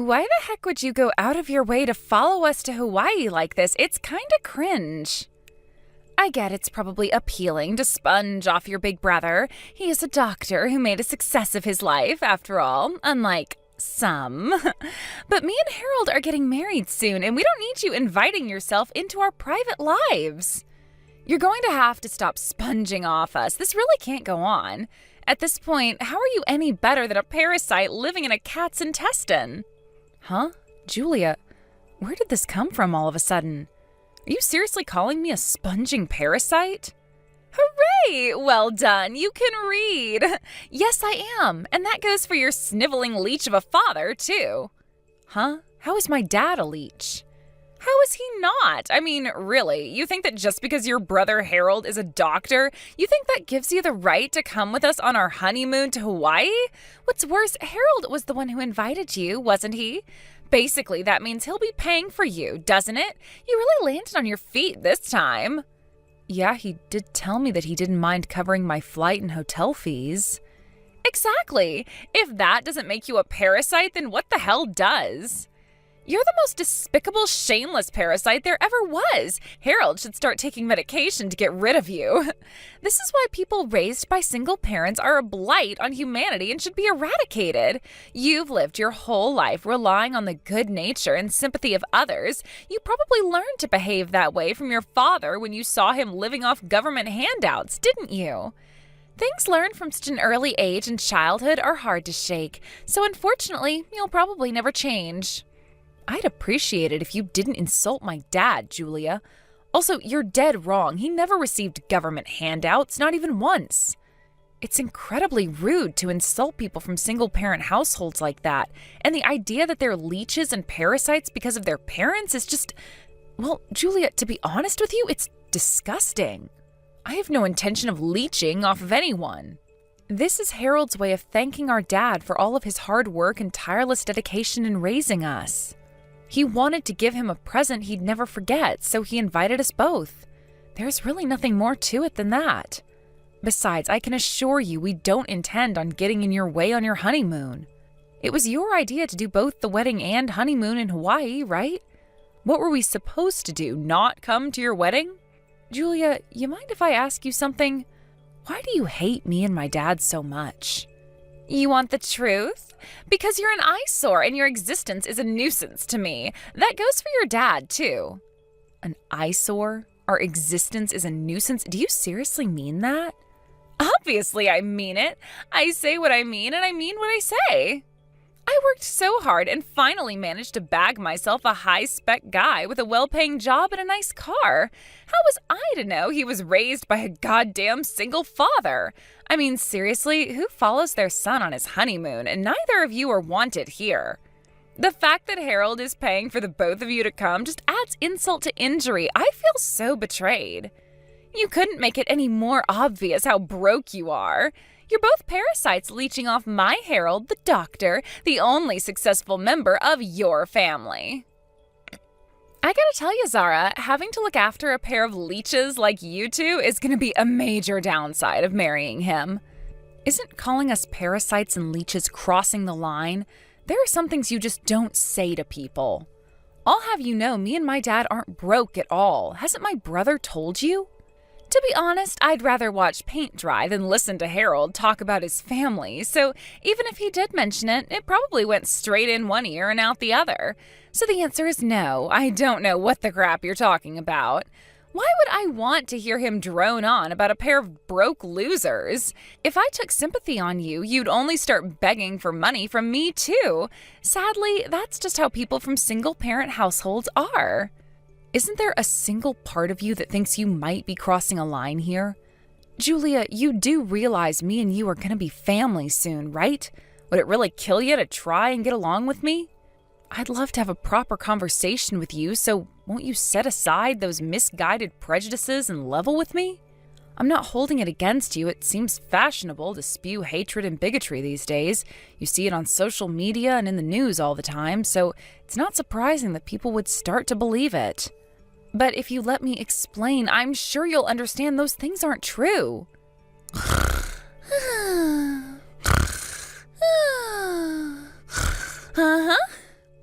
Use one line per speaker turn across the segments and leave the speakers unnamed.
why the heck would you go out of your way to follow us to Hawaii like this? It's kinda cringe. I get it's probably appealing to sponge off your big brother. He is a doctor who made a success of his life, after all, unlike some. But me and Harold are getting married soon, and we don't need you inviting yourself into our private lives. You're going to have to stop sponging off us. This really can't go on. At this point, how are you any better than a parasite living in a cat's intestine? Huh? Julia, where did this come from all of a sudden? Are you seriously calling me a sponging parasite? Hooray! Well done, you can read. Yes, I am, and that goes for your sniveling leech of a father, too. Huh? How is my dad a leech? How is he not? I mean, really, you think that just because your brother Harold is a doctor, you think that gives you the right to come with us on our honeymoon to Hawaii? What's worse, Harold was the one who invited you, wasn't he? Basically, that means he'll be paying for you, doesn't it? You really landed on your feet this time. Yeah, he did tell me that he didn't mind covering my flight and hotel fees. Exactly. If that doesn't make you a parasite, then what the hell does? You're the most despicable, shameless parasite there ever was. Harold should start taking medication to get rid of you. This is why people raised by single parents are a blight on humanity and should be eradicated. You've lived your whole life relying on the good nature and sympathy of others. You probably learned to behave that way from your father when you saw him living off government handouts, didn't you? Things learned from such an early age in childhood are hard to shake, so unfortunately, you'll probably never change. I'd appreciate it if you didn't insult my dad, Julia. Also, you're dead wrong. He never received government handouts, not even once. It's incredibly rude to insult people from single-parent households like that, and the idea that they're leeches and parasites because of their parents is just… Well, Julia, to be honest with you, it's disgusting. I have no intention of leeching off of anyone. This is Harold's way of thanking our dad for all of his hard work and tireless dedication in raising us. He wanted to give him a present he'd never forget, so he invited us both. There's really nothing more to it than that. Besides, I can assure you we don't intend on getting in your way on your honeymoon. It was your idea to do both the wedding and honeymoon in Hawaii, right? What were we supposed to do, not come to your wedding? Julia, you mind if I ask you something? Why do you hate me and my dad so much? You want the truth? Because you're an eyesore and your existence is a nuisance to me. That goes for your dad, too. An eyesore? Our existence is a nuisance? Do you seriously mean that? Obviously I mean it. I say what I mean and I mean what I say. I worked so hard and finally managed to bag myself a high-spec guy with a well-paying job and a nice car. How was I to know he was raised by a goddamn single father? I mean, seriously, who follows their son on his honeymoon? And neither of you are wanted here. The fact that Harold is paying for the both of you to come just adds insult to injury. I feel so betrayed. You couldn't make it any more obvious how broke you are. You're both parasites leeching off my Harold, the doctor, the only successful member of your family. I gotta tell you, Zara, having to look after a pair of leeches like you two is gonna be a major downside of marrying him. Isn't calling us parasites and leeches crossing the line? There are some things you just don't say to people. I'll have you know, me and my dad aren't broke at all. Hasn't my brother told you? To be honest, I'd rather watch paint dry than listen to Harold talk about his family, so even if he did mention it, it probably went straight in one ear and out the other. So the answer is no, I don't know what the crap you're talking about. Why would I want to hear him drone on about a pair of broke losers? If I took sympathy on you, you'd only start begging for money from me too. Sadly, that's just how people from single-parent households are. Isn't there a single part of you that thinks you might be crossing a line here? Julia, you do realize me and you are going to be family soon, right? Would it really kill you to try and get along with me? I'd love to have a proper conversation with you, so won't you set aside those misguided prejudices and level with me? I'm not holding it against you. It seems fashionable to spew hatred and bigotry these days. You see it on social media and in the news all the time, so it's not surprising that people would start to believe it. But if you let me explain, I'm sure you'll understand those things aren't true. Uh-huh.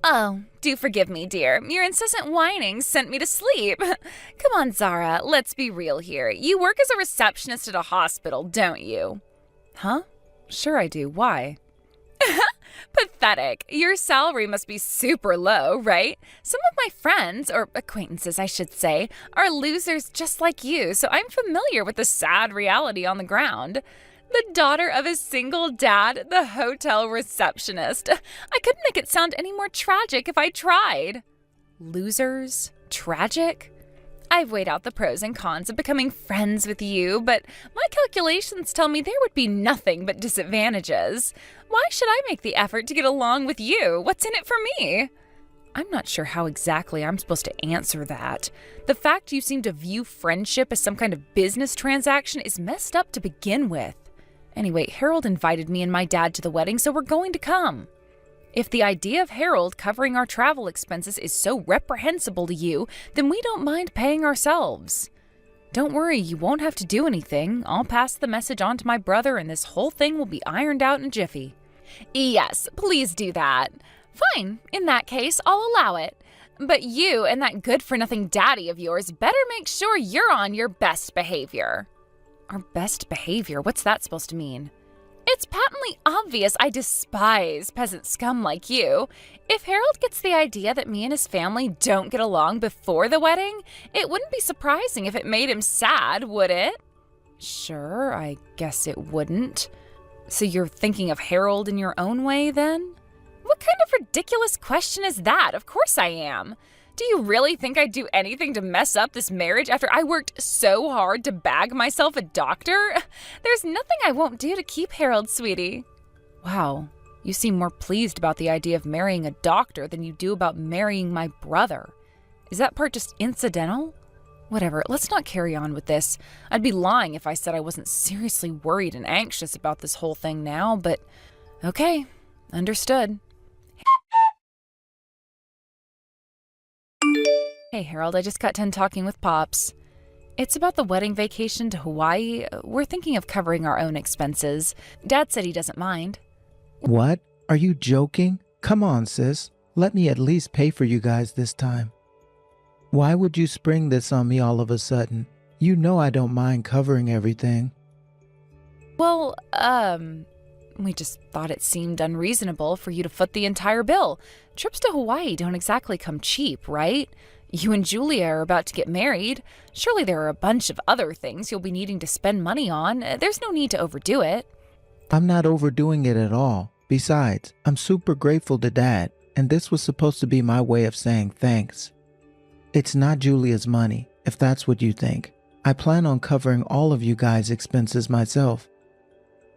Oh, do forgive me, dear. Your incessant whining sent me to sleep. Come on, Zara, let's be real here. You work as a receptionist at a hospital, don't you? Huh? Sure I do. Why? Pathetic. Your salary must be super low, right? Some of my friends, or acquaintances I should say, are losers just like you, so I'm familiar with the sad reality on the ground. The daughter of a single dad, the hotel receptionist. I couldn't make it sound any more tragic if I tried. Losers? Tragic? I've weighed out the pros and cons of becoming friends with you, but my calculations tell me there would be nothing but disadvantages. Why should I make the effort to get along with you? What's in it for me? I'm not sure how exactly I'm supposed to answer that. The fact you seem to view friendship as some kind of business transaction is messed up to begin with. Anyway, Harold invited me and my dad to the wedding, so we're going to come. If the idea of Harold covering our travel expenses is so reprehensible to you, then we don't mind paying ourselves. Don't worry, you won't have to do anything. I'll pass the message on to my brother and this whole thing will be ironed out in a jiffy. Yes, please do that. Fine, in that case, I'll allow it. But you and that good-for-nothing daddy of yours better make sure you're on your best behavior. Our best behavior? What's that supposed to mean? It's patently obvious I despise peasant scum like you. If Harold gets the idea that me and his family don't get along before the wedding, it wouldn't be surprising if it made him sad, would it? Sure, I guess it wouldn't. So you're thinking of Harold in your own way, then? What kind of ridiculous question is that? Of course I am. Do you really think I'd do anything to mess up this marriage after I worked so hard to bag myself a doctor? There's nothing I won't do to keep Harold, sweetie. Wow, you seem more pleased about the idea of marrying a doctor than you do about marrying my brother. Is that part just incidental? Whatever, let's not carry on with this. I'd be lying if I said I wasn't seriously worried and anxious about this whole thing now, but okay, understood. Hey, Harold, I just got done talking with Pops. It's about the wedding vacation to Hawaii. We're thinking of covering our own expenses. Dad said he doesn't mind.
What? Are you joking? Come on, sis. Let me at least pay for you guys this time. Why would you spring this on me all of a sudden? You know I don't mind covering everything.
Well, we just thought it seemed unreasonable for you to foot the entire bill. Trips to Hawaii don't exactly come cheap, right? You and Julia are about to get married. Surely there are a bunch of other things you'll be needing to spend money on. There's no need to overdo it.
I'm not overdoing it at all. Besides, I'm super grateful to Dad, and this was supposed to be my way of saying thanks. It's not Julia's money, if that's what you think. I plan on covering all of you guys' expenses myself.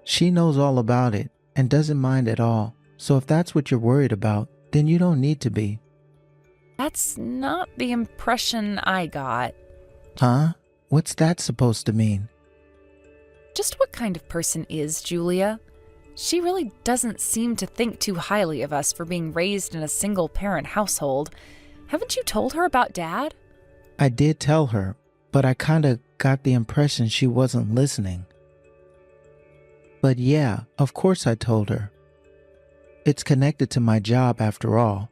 She knows all about it and doesn't mind at all. So if that's what you're worried about, then you don't need to be.
That's not the impression I got.
Huh? What's that supposed to mean?
Just what kind of person is Julia? She really doesn't seem to think too highly of us for being raised in a single-parent household. Haven't you told her about Dad?
I did tell her, but I kinda got the impression she wasn't listening. But yeah, of course I told her. It's connected to my job after all.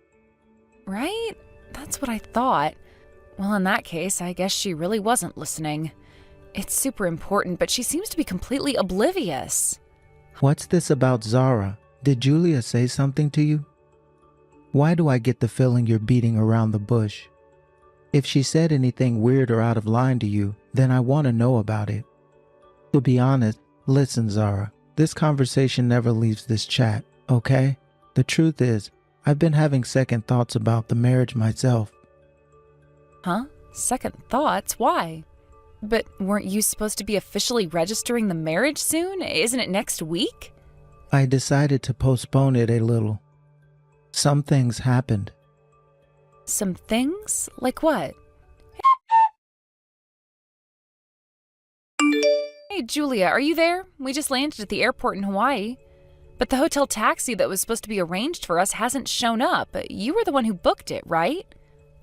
Right? That's what I thought. Well, in that case, I guess she really wasn't listening. It's super important, but she seems to be completely oblivious.
What's this about Zara? Did Julia say something to you? Why do I get the feeling you're beating around the bush? If she said anything weird or out of line to you, then I want to know about it. To be honest, listen, Zara, this conversation never leaves this chat, okay? The truth is, I've been having second thoughts about the marriage myself.
Huh? Second thoughts? Why? But weren't you supposed to be officially registering the marriage soon? Isn't it next week?
I decided to postpone it a little. Some things happened.
Some things? Like what? Hey, Julia, are you there? We just landed at the airport in Hawaii. But the hotel taxi that was supposed to be arranged for us hasn't shown up. You were the one who booked it, right?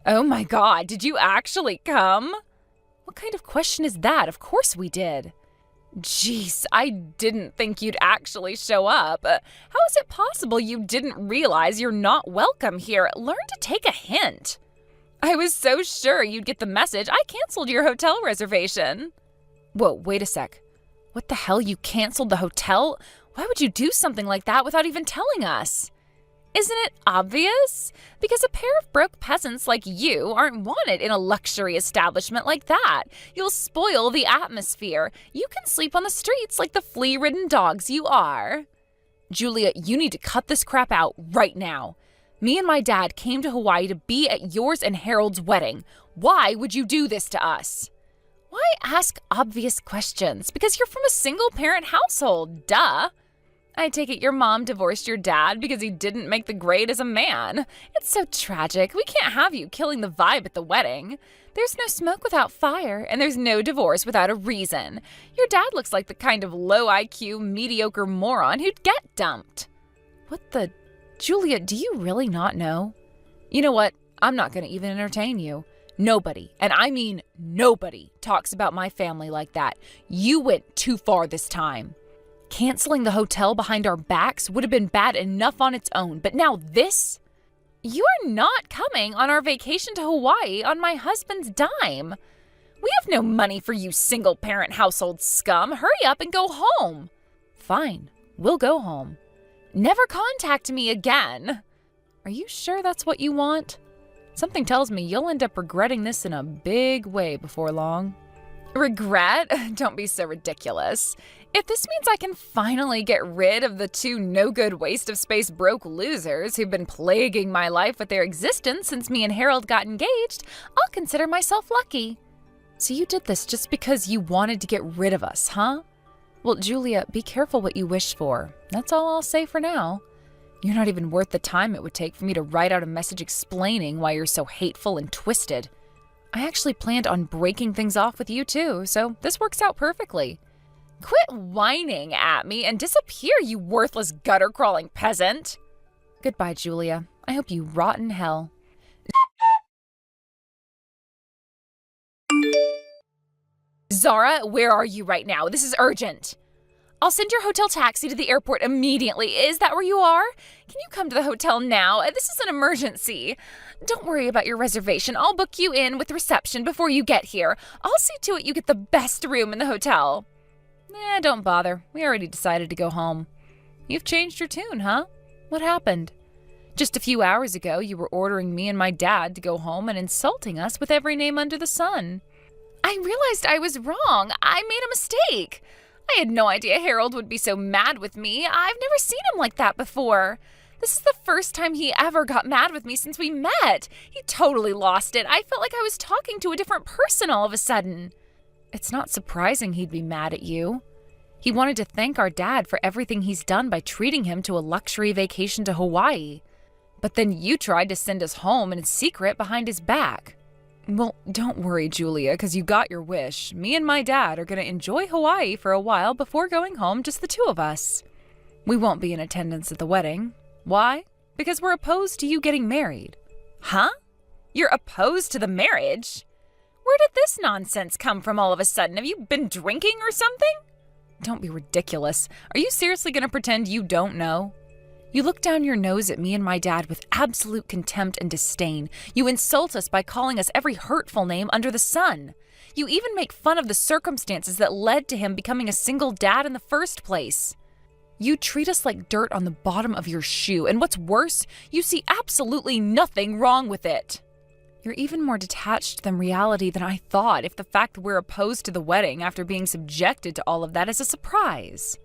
Oh my God, did you actually come? What kind of question is that? Of course we did. Jeez, I didn't think you'd actually show up. How is it possible you didn't realize you're not welcome here? Learn to take a hint. I was so sure you'd get the message. I canceled your hotel reservation. Whoa, wait a sec. What the hell? You canceled the hotel? Why would you do something like that without even telling us? Isn't it obvious? Because a pair of broke peasants like you aren't wanted in a luxury establishment like that. You'll spoil the atmosphere. You can sleep on the streets like the flea-ridden dogs you are. Julia, you need to cut this crap out right now. Me and my dad came to Hawaii to be at yours and Harold's wedding. Why would you do this to us? Why ask obvious questions? Because you're from a single-parent household, duh. I take it your mom divorced your dad because he didn't make the grade as a man. It's so tragic. We can't have you killing the vibe at the wedding. There's no smoke without fire, and there's no divorce without a reason. Your dad looks like the kind of low IQ, mediocre moron who'd get dumped. What the... Julia, do you really not know? You know what? I'm not going to even entertain you. Nobody, and I mean nobody, talks about my family like that. You went too far this time. Canceling the hotel behind our backs would have been bad enough on its own, but now this? You are not coming on our vacation to Hawaii on my husband's dime. We have no money for you single-parent household scum. Hurry up and go home. Fine, we'll go home. Never contact me again. Are you sure that's what you want? Something tells me you'll end up regretting this in a big way before long. Regret? Don't be so ridiculous. If this means I can finally get rid of the two no-good waste of space broke losers who've been plaguing my life with their existence since me and Harold got engaged, I'll consider myself lucky. So you did this just because you wanted to get rid of us, huh? Well, Julia, be careful what you wish for. That's all I'll say for now. You're not even worth the time it would take for me to write out a message explaining why you're so hateful and twisted. I actually planned on breaking things off with you too, so this works out perfectly. Quit whining at me and disappear, you worthless gutter-crawling peasant. Goodbye, Julia. I hope you rot in hell. Zara, where are you right now? This is urgent. I'll send your hotel taxi to the airport immediately. Is that where you are? Can you come to the hotel now? This is an emergency. Don't worry about your reservation. I'll book you in with reception before you get here. I'll see to it you get the best room in the hotel. Don't bother. We already decided to go home. You've changed your tune, huh? What happened? Just a few hours ago, you were ordering me and my dad to go home and insulting us with every name under the sun. I realized I was wrong. I made a mistake. I had no idea Harold would be so mad with me. I've never seen him like that before. This is the first time he ever got mad with me since we met. He totally lost it. I felt like I was talking to a different person all of a sudden. It's not surprising he'd be mad at you. He wanted to thank our dad for everything he's done by treating him to a luxury vacation to Hawaii. But then you tried to send us home in secret behind his back. Well, don't worry, Julia, because you got your wish. Me and my dad are going to enjoy Hawaii for a while before going home, just the two of us. We won't be in attendance at the wedding. Why? Because we're opposed to you getting married. Huh? You're opposed to the marriage? Where did this nonsense come from all of a sudden? Have you been drinking or something? Don't be ridiculous. Are you seriously going to pretend you don't know? You look down your nose at me and my dad with absolute contempt and disdain. You insult us by calling us every hurtful name under the sun. You even make fun of the circumstances that led to him becoming a single dad in the first place. You treat us like dirt on the bottom of your shoe, and what's worse, you see absolutely nothing wrong with it. You're even more detached than reality than I thought if the fact that we're opposed to the wedding after being subjected to all of that is a surprise.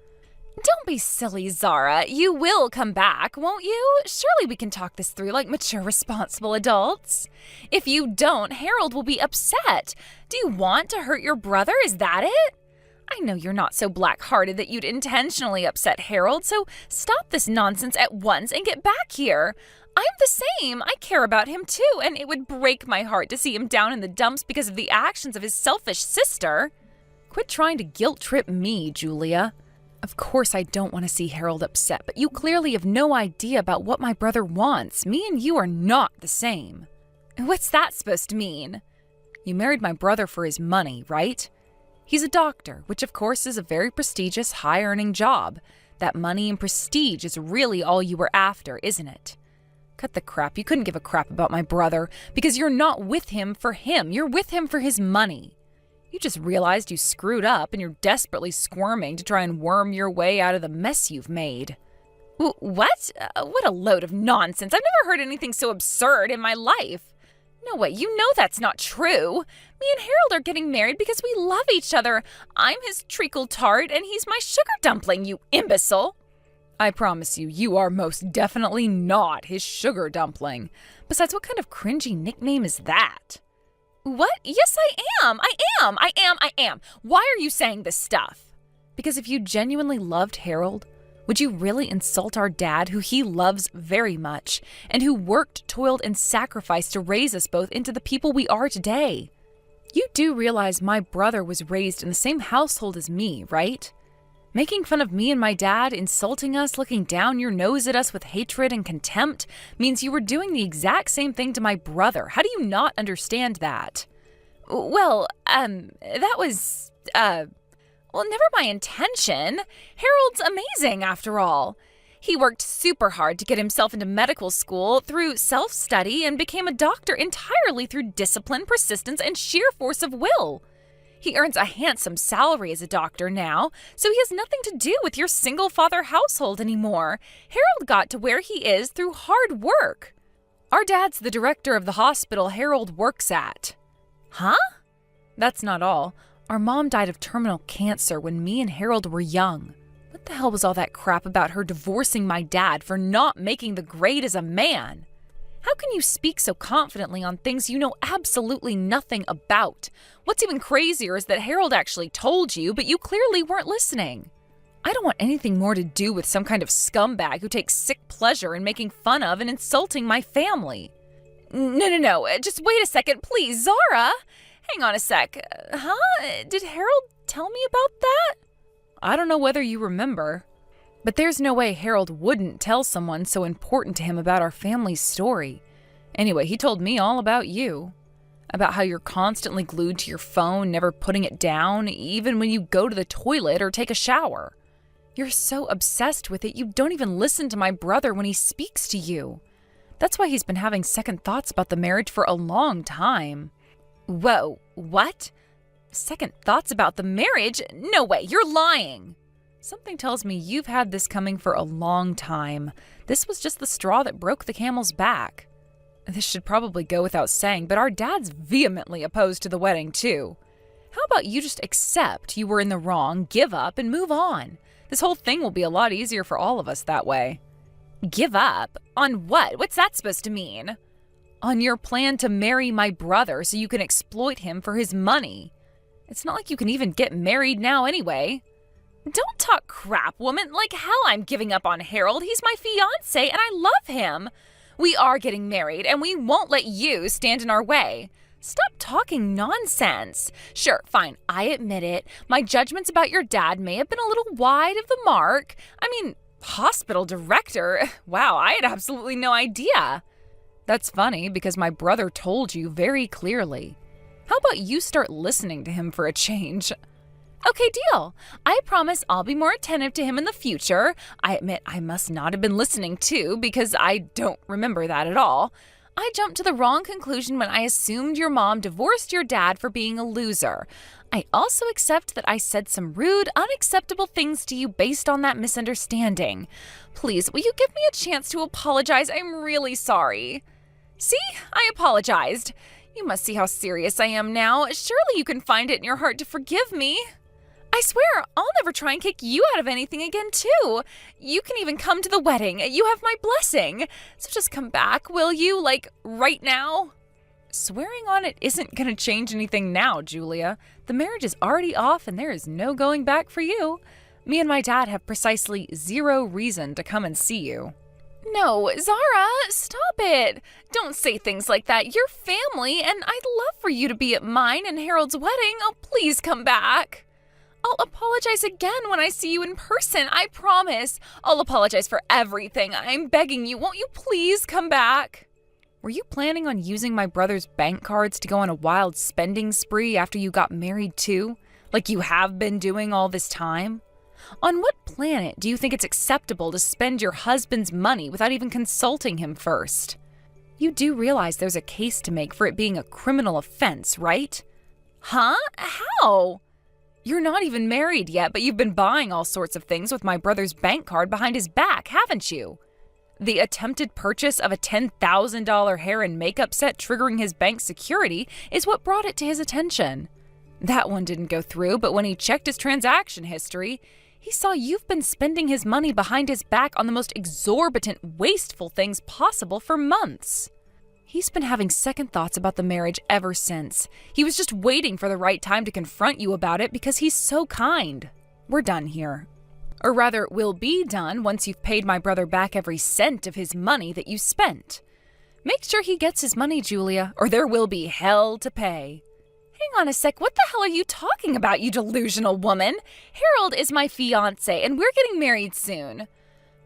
Don't be silly, Zara. You will come back, won't you? Surely we can talk this through like mature, responsible adults. If you don't, Harold will be upset. Do you want to hurt your brother? Is that it? I know you're not so black-hearted that you'd intentionally upset Harold, so stop this nonsense at once and get back here. I'm the same. I care about him too, and it would break my heart to see him down in the dumps because of the actions of his selfish sister. Quit trying to guilt-trip me, Julia. Of course I don't want to see Harold upset, but you clearly have no idea about what my brother wants. Me and you are not the same. What's that supposed to mean? You married my brother for his money, right? He's a doctor, which of course is a very prestigious, high-earning job. That money and prestige is really all you were after, isn't it? Cut the crap. You couldn't give a crap about my brother because you're not with him for him. You're with him for his money. You just realized you screwed up and you're desperately squirming to try and worm your way out of the mess you've made. What? What a load of nonsense. I've never heard anything so absurd in my life. No way, you know that's not true. Me and Harold are getting married because we love each other. I'm his treacle tart and he's my sugar dumpling, you imbecile. I promise you, you are most definitely not his sugar dumpling. Besides, what kind of cringy nickname is that? What? Yes, I am. I am. Why are you saying this stuff? Because if you genuinely loved Harold, would you really insult our dad, who he loves very much, and who worked, toiled, and sacrificed to raise us both into the people we are today? You do realize my brother was raised in the same household as me, right? Making fun of me and my dad, insulting us, looking down your nose at us with hatred and contempt means you were doing the exact same thing to my brother. How do you not understand that? Well, that was, never my intention. Harold's amazing, after all. He worked super hard to get himself into medical school through self-study and became a doctor entirely through discipline, persistence, and sheer force of will. He earns a handsome salary as a doctor now, so he has nothing to do with your single-father household anymore. Harold got to where he is through hard work. Our dad's the director of the hospital Harold works at. Huh? That's not all. Our mom died of terminal cancer when me and Harold were young. What the hell was all that crap about her divorcing my dad for not making the grade as a man? How can you speak so confidently on things you know absolutely nothing about? What's even crazier is that Harold actually told you, but you clearly weren't listening. I don't want anything more to do with some kind of scumbag who takes sick pleasure in making fun of and insulting my family. No. Just wait a second, please, Zara. Hang on a sec. Did Harold tell me about that? I don't know whether you remember, but there's no way Harold wouldn't tell someone so important to him about our family's story. Anyway, he told me all about you. About how you're constantly glued to your phone, never putting it down, even when you go to the toilet or take a shower. You're so obsessed with it, you don't even listen to my brother when he speaks to you. That's why he's been having second thoughts about the marriage for a long time. Whoa, what? Second thoughts about the marriage? No way, you're lying. Something tells me you've had this coming for a long time. This was just the straw that broke the camel's back. This should probably go without saying, but our dad's vehemently opposed to the wedding, too. How about you just accept you were in the wrong, give up, and move on? This whole thing will be a lot easier for all of us that way. Give up? On what? What's that supposed to mean? On your plan to marry my brother so you can exploit him for his money. It's not like you can even get married now anyway. Don't talk crap, woman. Like hell I'm giving up on Harold. He's my fiancé and I love him. We are getting married and we won't let you stand in our way. Stop talking nonsense. Sure, fine, I admit it. My judgments about your dad may have been a little wide of the mark. I mean, hospital director? Wow, I had absolutely no idea. That's funny because my brother told you very clearly. How about you start listening to him for a change? Okay, deal. I promise I'll be more attentive to him in the future. I admit I must not have been listening too because I don't remember that at all. I jumped to the wrong conclusion when I assumed your mom divorced your dad for being a loser. I also accept that I said some rude, unacceptable things to you based on that misunderstanding. Please, will you give me a chance to apologize? I'm really sorry. See? I apologized. You must see how serious I am now. Surely you can find it in your heart to forgive me. I swear, I'll never try and kick you out of anything again, too. You can even come to the wedding. You have my blessing. So just come back, will you? Like, right now? Swearing on it isn't going to change anything now, Julia. The marriage is already off and there is no going back for you. Me and my dad have precisely 0 reason to come and see you. No, Zara, stop it. Don't say things like that. You're family, and I'd love for you to be at mine and Harold's wedding. Oh, please come back. I'll apologize again when I see you in person, I promise. I'll apologize for everything. I'm begging you. Won't you please come back? Were you planning on using my brother's bank cards to go on a wild spending spree after you got married too? Like you have been doing all this time? On what planet do you think it's acceptable to spend your husband's money without even consulting him first? You do realize there's a case to make for it being a criminal offense, right? Huh? How? You're not even married yet, but you've been buying all sorts of things with my brother's bank card behind his back, haven't you? The attempted purchase of a $10,000 hair and makeup set triggering his bank security is what brought it to his attention. That one didn't go through, but when he checked his transaction history, he saw you've been spending his money behind his back on the most exorbitant, wasteful things possible for months. He's been having second thoughts about the marriage ever since. He was just waiting for the right time to confront you about it because he's so kind. We're done here. Or rather, we'll be done once you've paid my brother back every cent of his money that you spent. Make sure he gets his money, Julia, or there will be hell to pay. Hang on a sec, what the hell are you talking about, you delusional woman? Harold is my fiancé, and we're getting married soon.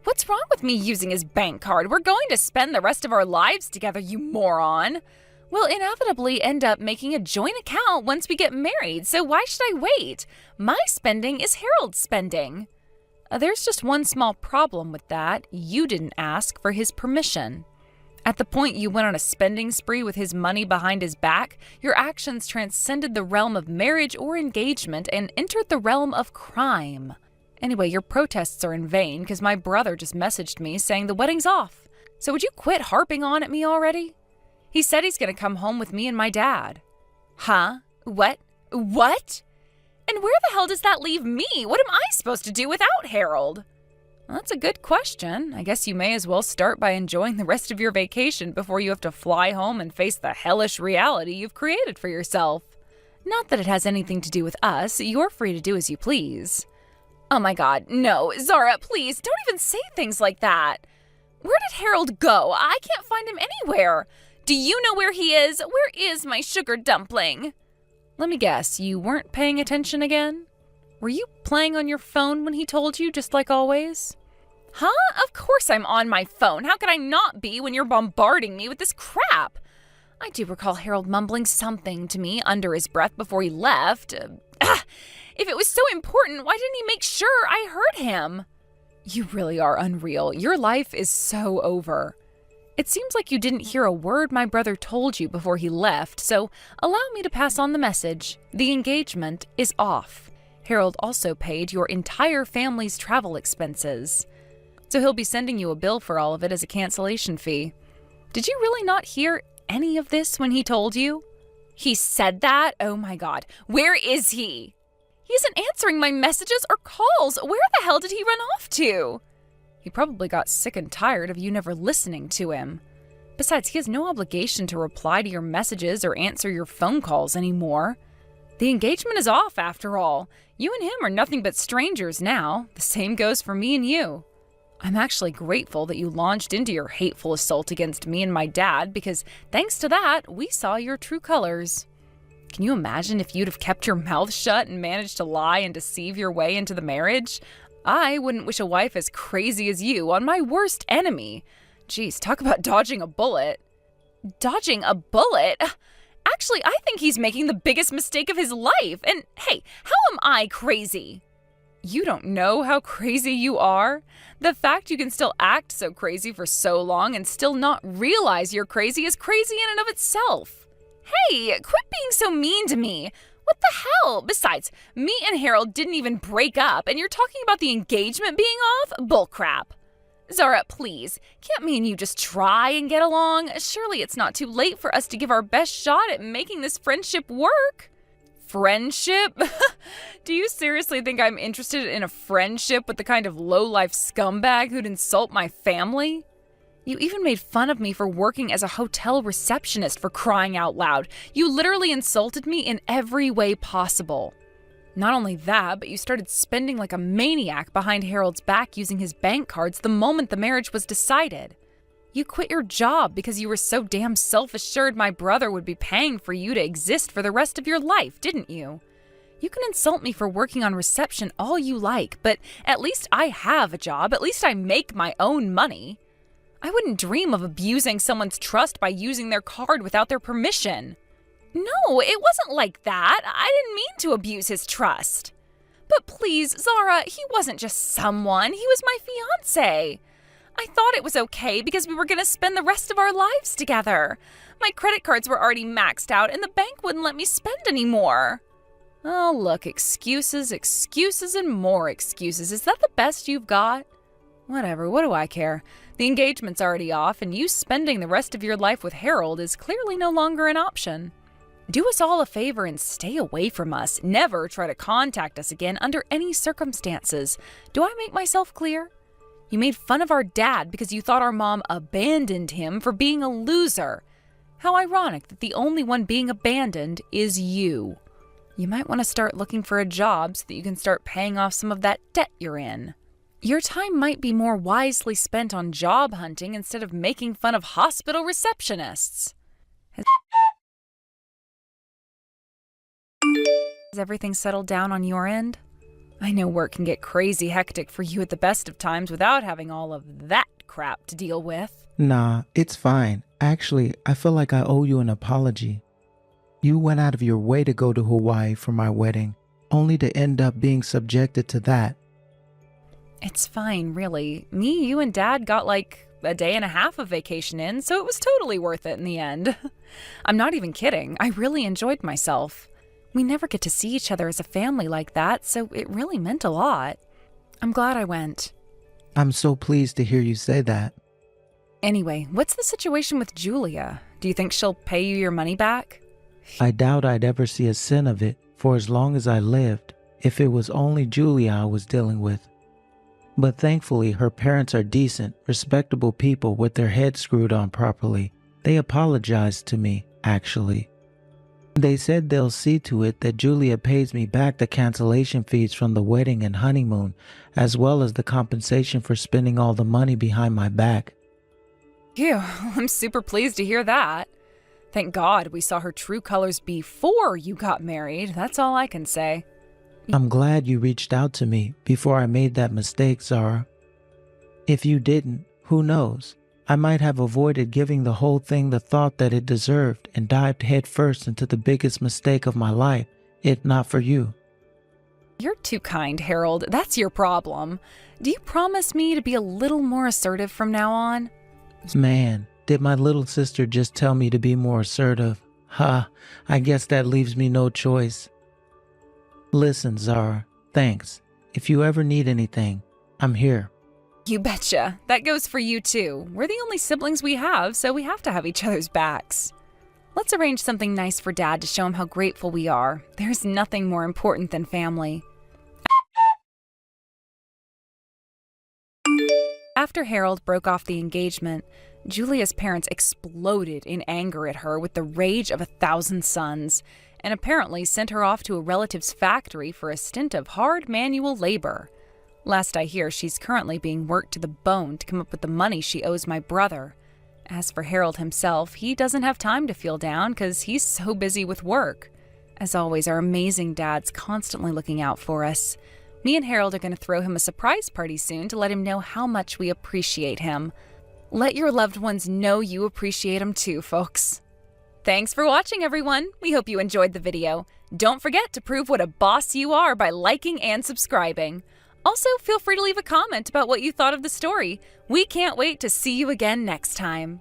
What's wrong with me using his bank card? We're going to spend the rest of our lives together, you moron. We'll inevitably end up making a joint account once we get married, so why should I wait? My spending is Harold's spending. There's just one small problem with that. You didn't ask for his permission. At the point you went on a spending spree with his money behind his back, your actions transcended the realm of marriage or engagement and entered the realm of crime. Anyway, your protests are in vain because my brother just messaged me saying the wedding's off. So would you quit harping on at me already? He said he's going to come home with me and my dad. Huh? What? What? And where the hell does that leave me? What am I supposed to do without Harold? Well, that's a good question. I guess you may as well start by enjoying the rest of your vacation before you have to fly home and face the hellish reality you've created for yourself. Not that it has anything to do with us. You're free to do as you please. Oh my God, no. Zara, please, don't even say things like that. Where did Harold go? I can't find him anywhere. Do you know where he is? Where is my sugar dumpling? Let me guess, you weren't paying attention again? Were you playing on your phone when he told you, just like always? Huh? Of course I'm on my phone. How could I not be when you're bombarding me with this crap? I do recall Harold mumbling something to me under his breath before he left. If it was so important, why didn't he make sure I heard him? You really are unreal. Your life is so over. It seems like you didn't hear a word my brother told you before he left, so allow me to pass on the message. The engagement is off. Harold also paid your entire family's travel expenses. So he'll be sending you a bill for all of it as a cancellation fee. Did you really not hear any of this when he told you? He said that? Oh my God. Where is he? He isn't answering my messages or calls. Where the hell did he run off to? He probably got sick and tired of you never listening to him. Besides, he has no obligation to reply to your messages or answer your phone calls anymore. The engagement is off, after all. You and him are nothing but strangers now. The same goes for me and you. I'm actually grateful that you launched into your hateful assault against me and my dad because thanks to that, we saw your true colors. Can you imagine if you'd have kept your mouth shut and managed to lie and deceive your way into the marriage? I wouldn't wish a wife as crazy as you on my worst enemy. Geez, talk about dodging a bullet. Dodging a bullet? Actually, I think he's making the biggest mistake of his life. And hey, how am I crazy? You don't know how crazy you are? The fact you can still act so crazy for so long and still not realize you're crazy is crazy in and of itself. Hey, quit being so mean to me. What the hell? Besides, me and Harold didn't even break up, and you're talking about the engagement being off? Bullcrap. Zara, please, can't me and you just try and get along? Surely it's not too late for us to give our best shot at making this friendship work. Friendship? Do you seriously think I'm interested in a friendship with the kind of low-life scumbag who'd insult my family? You even made fun of me for working as a hotel receptionist, for crying out loud. You literally insulted me in every way possible. Not only that, but you started spending like a maniac behind Harold's back using his bank cards the moment the marriage was decided. You quit your job because you were so damn self-assured my brother would be paying for you to exist for the rest of your life, didn't you? You can insult me for working on reception all you like, but at least I have a job. At least I make my own money. I wouldn't dream of abusing someone's trust by using their card without their permission. No, it wasn't like that. I didn't mean to abuse his trust. But please, Zara, he wasn't just someone. He was my fiancé. I thought it was okay because we were going to spend the rest of our lives together. My credit cards were already maxed out and the bank wouldn't let me spend any more. Oh, look, excuses, excuses, and more excuses. Is that the best you've got? Whatever, what do I care? The engagement's already off, and you spending the rest of your life with Harold is clearly no longer an option. Do us all a favor and stay away from us. Never try to contact us again under any circumstances. Do I make myself clear? You made fun of our dad because you thought our mom abandoned him for being a loser. How ironic that the only one being abandoned is you. You might want to start looking for a job so that you can start paying off some of that debt you're in. Your time might be more wisely spent on job hunting instead of making fun of hospital receptionists. Has everything settled down on your end? I know work can get crazy hectic for you at the best of times without having all of that crap to deal with.
Nah, it's fine. Actually, I feel like I owe you an apology. You went out of your way to go to Hawaii for my wedding, only to end up being subjected to that.
It's fine, really. Me, you, and Dad got like a day and a half of vacation in, so it was totally worth it in the end. I'm not even kidding. I really enjoyed myself. We never get to see each other as a family like that, so it really meant a lot. I'm glad I went.
I'm so pleased to hear you say that.
Anyway, what's the situation with Julia? Do you think she'll pay you your money back?
I doubt I'd ever see a cent of it for as long as I lived if it was only Julia I was dealing with. But thankfully, her parents are decent, respectable people with their heads screwed on properly. They apologized to me, actually. They said they'll see to it that Julia pays me back the cancellation fees from the wedding and honeymoon, as well as the compensation for spending all the money behind my back.
Phew, I'm super pleased to hear that. Thank God we saw her true colors before you got married. That's all I can say.
I'm glad you reached out to me before I made that mistake, Zara. If you didn't, who knows? I might have avoided giving the whole thing the thought that it deserved and dived headfirst into the biggest mistake of my life, if not for you.
You're too kind, Harold. That's your problem. Do you promise me to be a little more assertive from now on?
Man, did my little sister just tell me to be more assertive? Ha, I guess that leaves me no choice. Listen, Zara, thanks. If you ever need anything, I'm here.
You betcha. That goes for you too. We're the only siblings we have, so we have to have each other's backs. Let's arrange something nice for Dad to show him how grateful we are. There's nothing more important than family. After Harold broke off the engagement, Julia's parents exploded in anger at her with the rage of 1,000 suns, and apparently sent her off to a relative's factory for a stint of hard manual labor. Last I hear, she's currently being worked to the bone to come up with the money she owes my brother. As for Harold himself, he doesn't have time to feel down because he's so busy with work. As always, our amazing dad's constantly looking out for us. Me and Harold are going to throw him a surprise party soon to let him know how much we appreciate him. Let your loved ones know you appreciate them too, folks. Thanks for watching, everyone. We hope you enjoyed the video. Don't forget to prove what a boss you are by liking and subscribing. Also, feel free to leave a comment about what you thought of the story. We can't wait to see you again next time.